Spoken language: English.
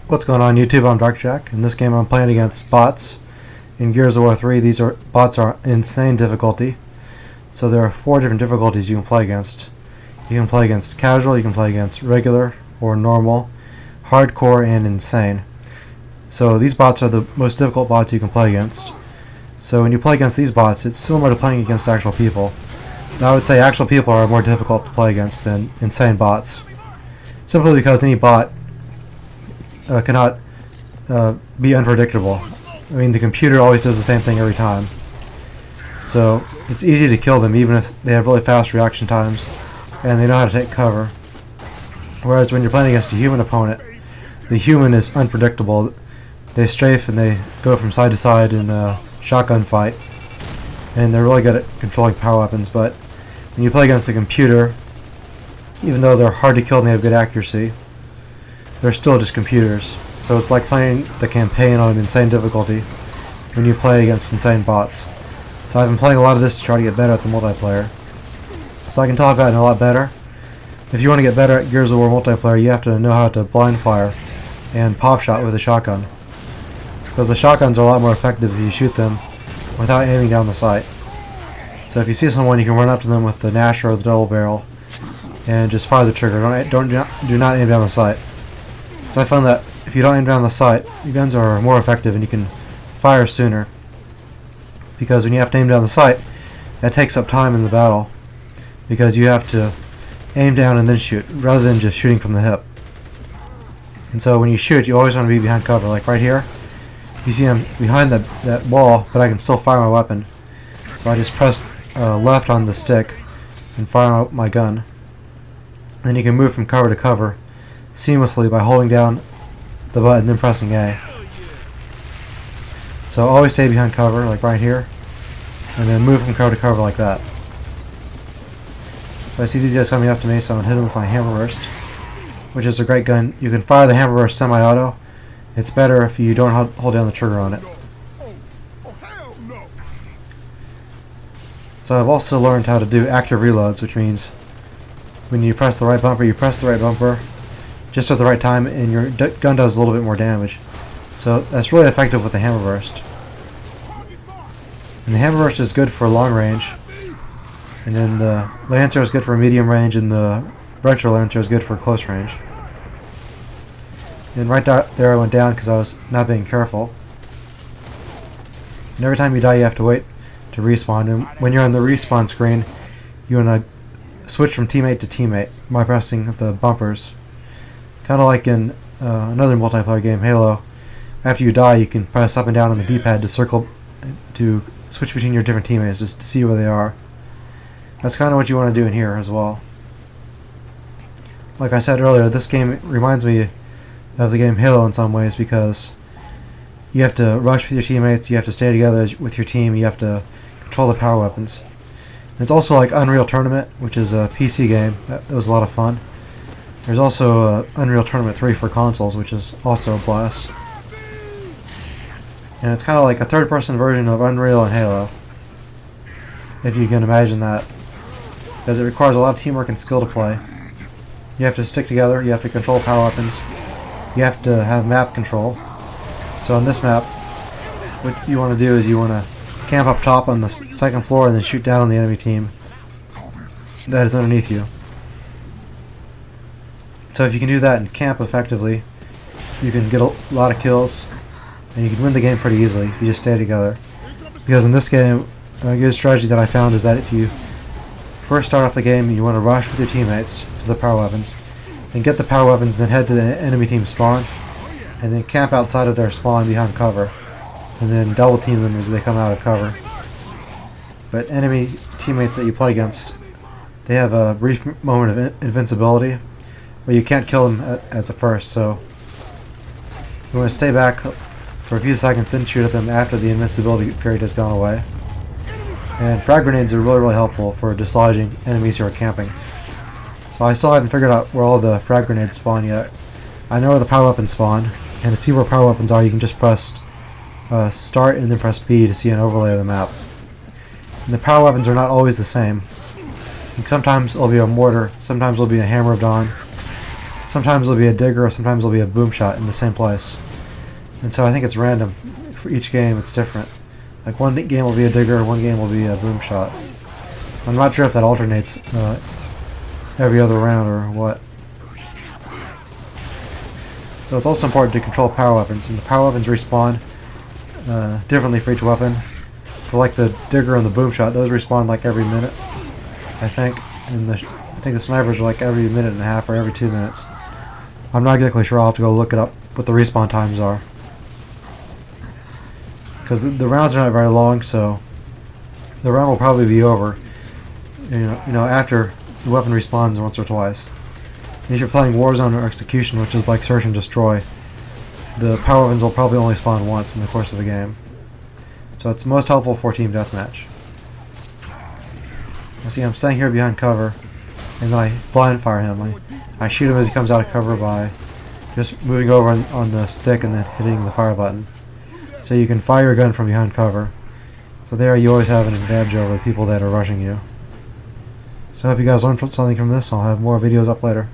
What's going on YouTube? I'm Darkjack. In this game I'm playing against bots. In Gears of War 3 bots are insane difficulty. So there are 4 different difficulties you can play against. You can play against casual, you can play against regular or normal, hardcore, and insane. So these bots are the most difficult bots you can play against. So when you play against these bots, it's similar to playing against actual people. Now I would say actual people are more difficult to play against than insane bots. Simply because any bot cannot be unpredictable. I mean, the computer always does the same thing every time. So it's easy to kill them even if they have really fast reaction times and they know how to take cover. Whereas when you're playing against a human opponent, the human is unpredictable. They strafe and they go from side to side in a shotgun fight, and they're really good at controlling power weapons. But when you play against the computer, even though they're hard to kill and they have good accuracy, they're still just computers. So it's like playing the campaign on an insane difficulty when you play against insane bots. So I've been playing a lot of this to try to get better at the multiplayer. So I can tell I've gotten a lot better. If you want to get better at Gears of War multiplayer, you have to know how to blind fire and pop shot with a shotgun. Because the shotguns are a lot more effective if you shoot them without aiming down the sight. So if you see someone, you can run up to them with the Nash or the double barrel and just fire the trigger. Do not aim down the sight. So I found that if you don't aim down the sight, your guns are more effective and you can fire sooner. Because when you have to aim down the sight, that takes up time in the battle. Because you have to aim down and then shoot, rather than just shooting from the hip. And so when you shoot, you always want to be behind cover. Like right here, you see I'm behind that wall, but I can still fire my weapon. So I just press left on the stick and fire my gun. Then you can move from cover to cover seamlessly by holding down the button and then pressing A. So always stay behind cover, like right here, and then move from cover to cover like that. So I see these guys coming up to me, so I'm going to hit them with my Hammerburst, which is a great gun. You can fire the Hammerburst semi-auto. It's better if you don't hold down the trigger on it. So I've also learned how to do active reloads, which means when you press the right bumper just at the right time, and your gun does a little bit more damage. So that's really effective with the Hammerburst. And the Hammerburst is good for long range, and then the Lancer is good for medium range, and the Retro Lancer is good for close range. And right there I went down because I was not being careful. And every time you die you have to wait to respawn, and when you're on the respawn screen you want to switch from teammate to teammate by pressing the bumpers. Kind of like in another multiplayer game, Halo. After you die you can press up and down on the D-pad to switch between your different teammates just to see where they are. That's kind of what you want to do in here as well. Like I said earlier, this game reminds me of the game Halo in some ways because you have to rush with your teammates, you have to stay together with your team, you have to control the power weapons. And it's also like Unreal Tournament, which is a PC game. That was a lot of fun. There's also Unreal Tournament 3 for consoles, which is also a blast. And it's kind of like a third-person version of Unreal and Halo, if you can imagine that. Because it requires a lot of teamwork and skill to play. You have to stick together, you have to control power weapons, you have to have map control. So on this map, what you want to do is you want to camp up top on the second floor and then shoot down on the enemy team that is underneath you. So if you can do that and camp effectively, you can get a lot of kills and you can win the game pretty easily if you just stay together. Because in this game, a good strategy that I found is that if you first start off the game, you want to rush with your teammates to the power weapons, then get the power weapons, then head to the enemy team spawn, and then camp outside of their spawn behind cover, and then double team them as they come out of cover. But enemy teammates that you play against, they have a brief moment of invincibility where you can't kill them at the first, so you want to stay back for a few seconds, then shoot at them after the invincibility period has gone away. And frag grenades are really helpful for dislodging enemies who are camping. So I still haven't figured out where all the frag grenades spawn yet. I know where the power weapons spawn, and to see where power weapons are you can just press start and then press B to see an overlay of the map. And the power weapons are not always the same. Sometimes it'll be a mortar, sometimes it'll be a hammer of dawn, sometimes it'll be a digger, or sometimes it'll be a boom shot in the same place. And so I think it's random. For each game, it's different. Like one game will be a digger, one game will be a boom shot. I'm not sure if that alternates every other round or what. So it's also important to control power weapons, and the power weapons respawn differently for each weapon. For like the digger and the boom shot, those respawn like every minute, I think. And I think the snipers are like every minute and a half or every 2 minutes. I'm not exactly sure. I'll have to go look it up what the respawn times are. Because the rounds are not very long, so the round will probably be over. You know, after the weapon respawns once or twice. And if you're playing Warzone or Execution, which is like search and destroy, the power weapons will probably only spawn once in the course of a game. So it's most helpful for team deathmatch. You see, I'm staying here behind cover, and then I blind fire him. I shoot him as he comes out of cover by just moving over on the stick and then hitting the fire button. So you can fire your gun from behind cover. So there you always have an advantage over the people that are rushing you. So I hope you guys learned something from this. I'll have more videos up later.